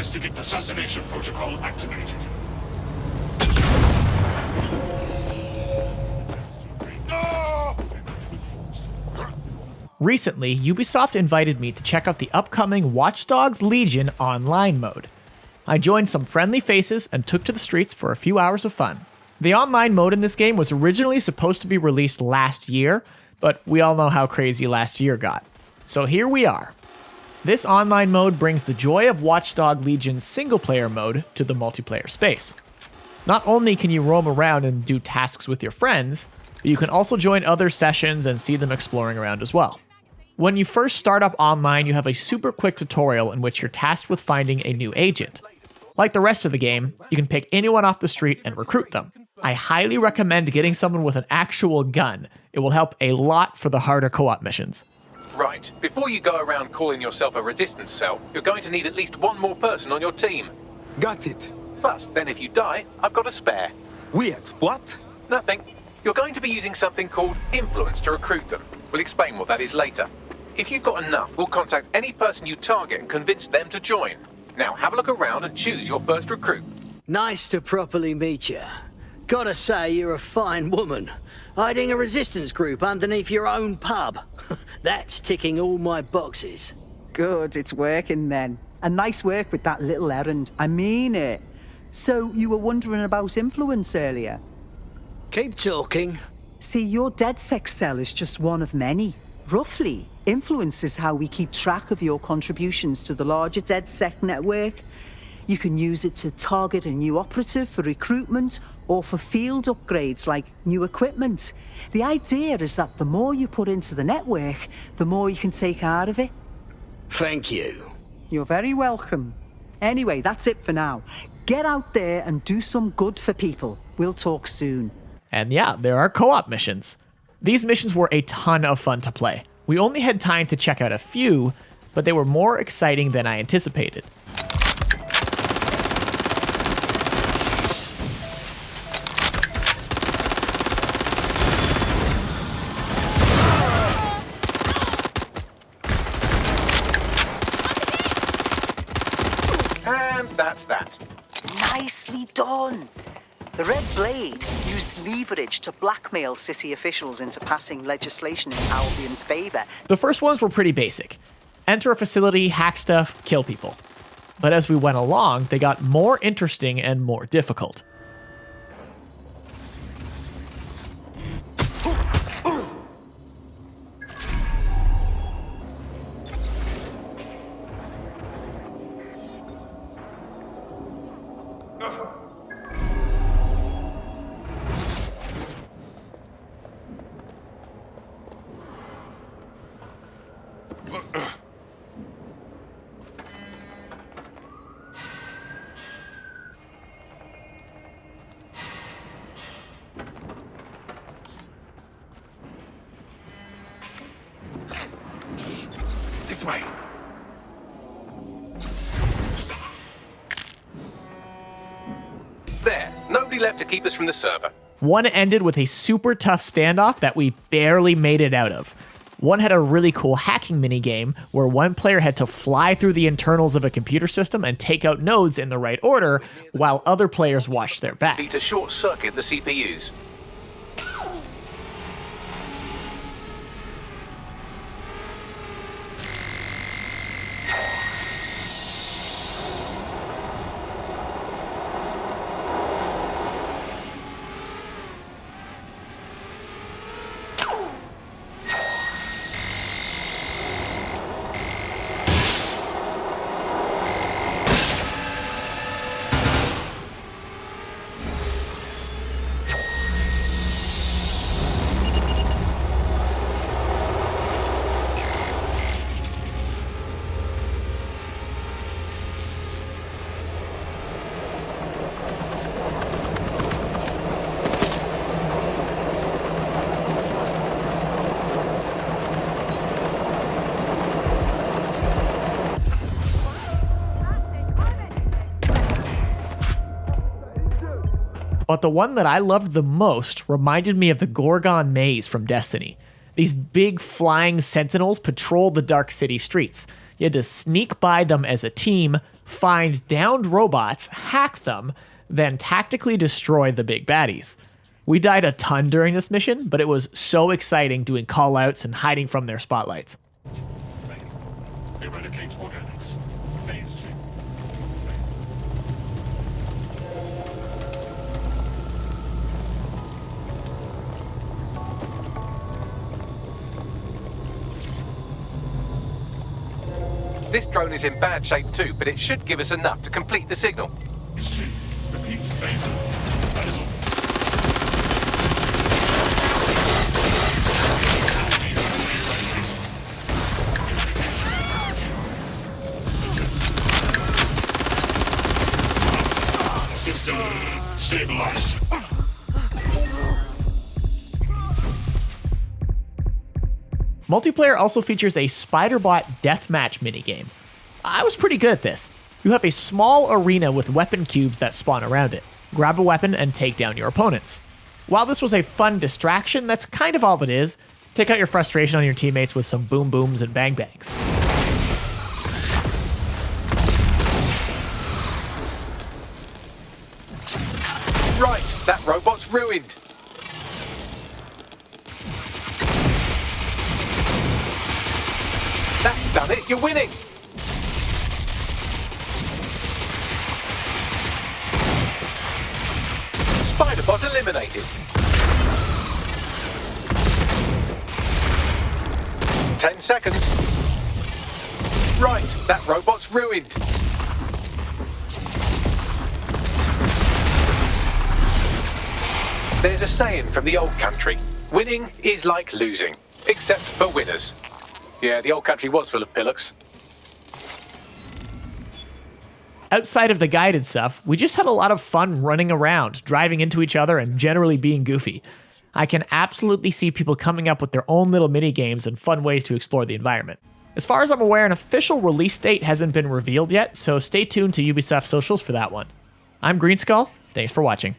Parasitic assassination protocol activated. Recently, Ubisoft invited me to check out the upcoming Watch Dogs Legion online mode. I joined some friendly faces and took to the streets for a few hours of fun. The online mode in this game was originally supposed to be released last year, but we all know how crazy last year got. So here we are. This online mode brings the joy of Watch Dogs Legion's single-player mode to the multiplayer space. Not only can you roam around and do tasks with your friends, but you can also join other sessions and see them exploring around as well. When you first start up online, you have a super quick tutorial in which you're tasked with finding a new agent. Like the rest of the game, you can pick anyone off the street and recruit them. I highly recommend getting someone with an actual gun. It will help a lot for the harder co-op missions. Right, before you go around calling yourself a resistance cell, you're going to need at least one more person on your team. Got it. Plus, then if you die, I've got a spare. Weird. What? Nothing. You're going to be using something called influence to recruit them. We'll explain what that is later. If you've got enough, we'll contact any person you target and convince them to join. Now have a look around and choose your first recruit. Nice to properly meet you. Gotta say, you're a fine woman. Hiding a resistance group underneath your own pub. That's ticking all my boxes. Good, it's working then. And nice work with that little errand. I mean it. So, you were wondering about influence earlier? Keep talking. See, your DedSec cell is just one of many. Roughly, influence is how we keep track of your contributions to the larger DedSec network. You can use it to target a new operative for recruitment or for field upgrades like new equipment. The idea is that the more you put into the network, the more you can take out of it. Thank you. You're very welcome. Anyway, that's it for now. Get out there and do some good for people. We'll talk soon. And yeah, there are co-op missions. These missions were a ton of fun to play. We only had time to check out a few, but they were more exciting than I anticipated. And that's that. Nicely done. The Red Blade used leverage to blackmail city officials into passing legislation in Albion's favor. The first ones were pretty basic. Enter a facility, hack stuff, kill people. But as we went along, they got more interesting and more difficult. This way. There, nobody left to keep us from the server. One ended with a super tough standoff that we barely made it out of. One had a really cool hacking minigame where one player had to fly through the internals of a computer system and take out nodes in the right order, while other players watched their back. To short circuit the CPUs. But the one that I loved the most reminded me of the Gorgon Maze from Destiny. These big flying sentinels patrol the Dark City streets. You had to sneak by them as a team, find downed robots, hack them, then tactically destroy the big baddies. We died a ton during this mission, but it was so exciting doing callouts and hiding from their spotlights. Eradicate organics. Phase 2. This drone is in bad shape too, but it should give us enough to complete the signal. Phase 2. Repeat. Phase 1. That is all. System stabilized. Multiplayer also features a spiderbot deathmatch minigame. I was pretty good at this. You have a small arena with weapon cubes that spawn around it. Grab a weapon and take down your opponents. While this was a fun distraction, that's kind of all it is. Take out your frustration on your teammates with some boom booms and bang bangs. Right, that robot's ruined. That's done it, you're winning. Spiderbot eliminated. 10 seconds. Right, that robot's ruined. There's a saying from the old country. Winning is like losing, except for winners. Yeah, the old country was full of pillocks. Outside of the guided stuff, we just had a lot of fun running around, driving into each other, and generally being goofy. I can absolutely see people coming up with their own little mini games and fun ways to explore the environment. As far as I'm aware, an official release date hasn't been revealed yet, so stay tuned to Ubisoft socials for that one. I'm Greenskull. Thanks for watching.